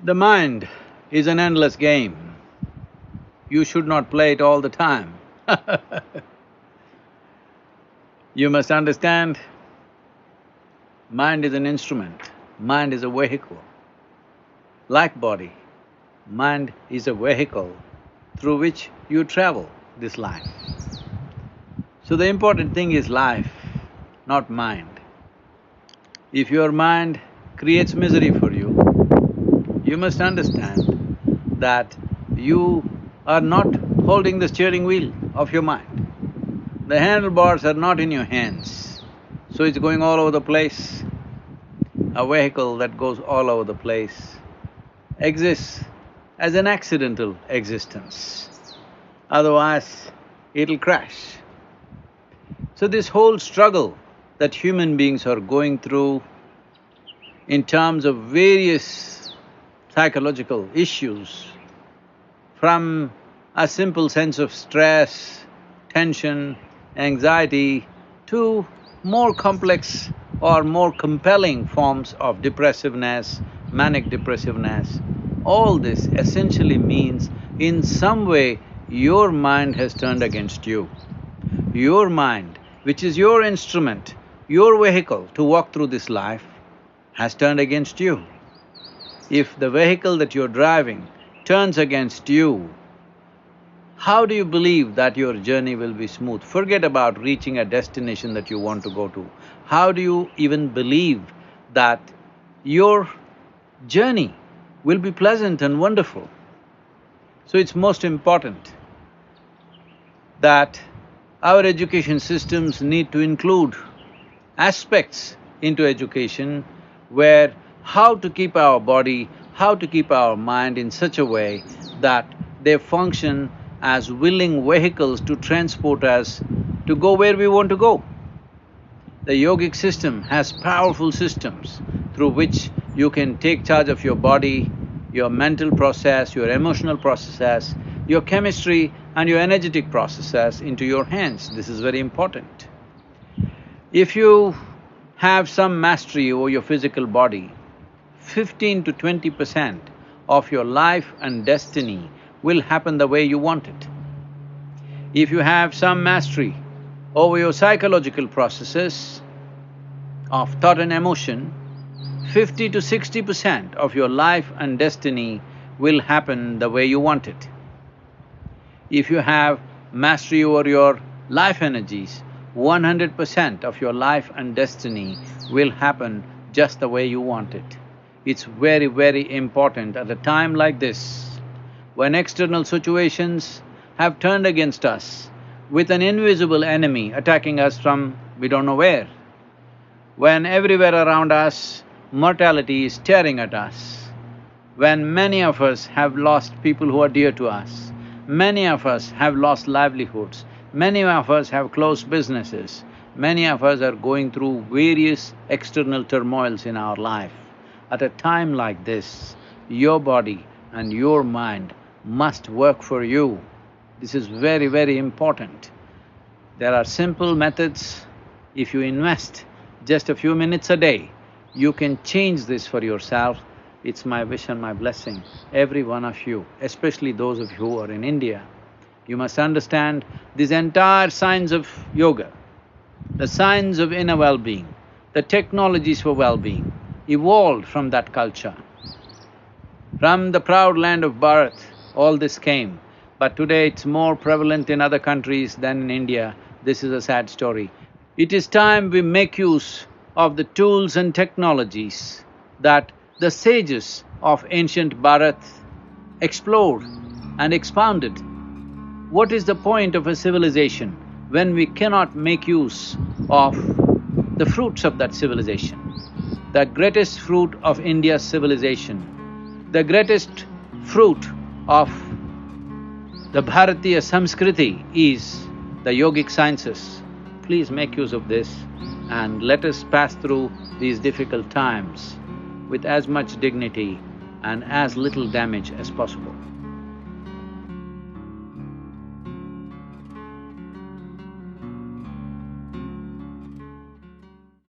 The mind is an endless game. You should not play it all the time. You must understand, mind is an instrument, mind is a vehicle. Like body, mind is a vehicle through which you travel this life. So the important thing is life, not mind. If your mind creates misery for you, you must understand that you are not holding the steering wheel of your mind. The handlebars are not in your hands, so it's going all over the place. A vehicle that goes all over the place exists as an accidental existence, otherwise it'll crash. So this whole struggle that human beings are going through in terms of various psychological issues, from a simple sense of stress, tension, anxiety, to more complex or more compelling forms of depressiveness, manic depressiveness, all this essentially means in some way your mind has turned against you. Your mind, which is your instrument, your vehicle to walk through this life, has turned against you. If the vehicle that you're driving turns against you, how do you believe that your journey will be smooth? Forget about reaching a destination that you want to go to. How do you even believe that your journey will be pleasant and wonderful? So it's most important that our education systems need to include aspects into education where how to keep our body, how to keep our mind in such a way that they function as willing vehicles to transport us to go where we want to go. The yogic system has powerful systems through which you can take charge of your body, your mental process, your emotional processes, your chemistry and your energetic processes into your hands. This is very important. If you have some mastery over your physical body, 15 to 20% of your life and destiny will happen the way you want it. If you have some mastery over your psychological processes of thought and emotion, 50 to 60% of your life and destiny will happen the way you want it. If you have mastery over your life energies, 100% of your life and destiny will happen just the way you want it. It's very, very important at a time like this, when external situations have turned against us, with an invisible enemy attacking us from we don't know where, when everywhere around us mortality is staring at us, when many of us have lost people who are dear to us, many of us have lost livelihoods, many of us have closed businesses, many of us are going through various external turmoils in our life. At a time like this, your body and your mind must work for you. This is very, very important. There are simple methods. If you invest just a few minutes a day, you can change this for yourself. It's my wish and my blessing, every one of you, especially those of you who are in India. You must understand this entire science of yoga, the science of inner well-being, the technologies for well-being, evolved from that culture. From the proud land of Bharat, all this came, but today it's more prevalent in other countries than in India. This is a sad story. It is time we make use of the tools and technologies that the sages of ancient Bharat explored and expounded. What is the point of a civilization when we cannot make use of the fruits of that civilization? The greatest fruit of India's civilization, the greatest fruit of the Bharatiya Samskriti is the yogic sciences. Please make use of this and let us pass through these difficult times with as much dignity and as little damage as possible.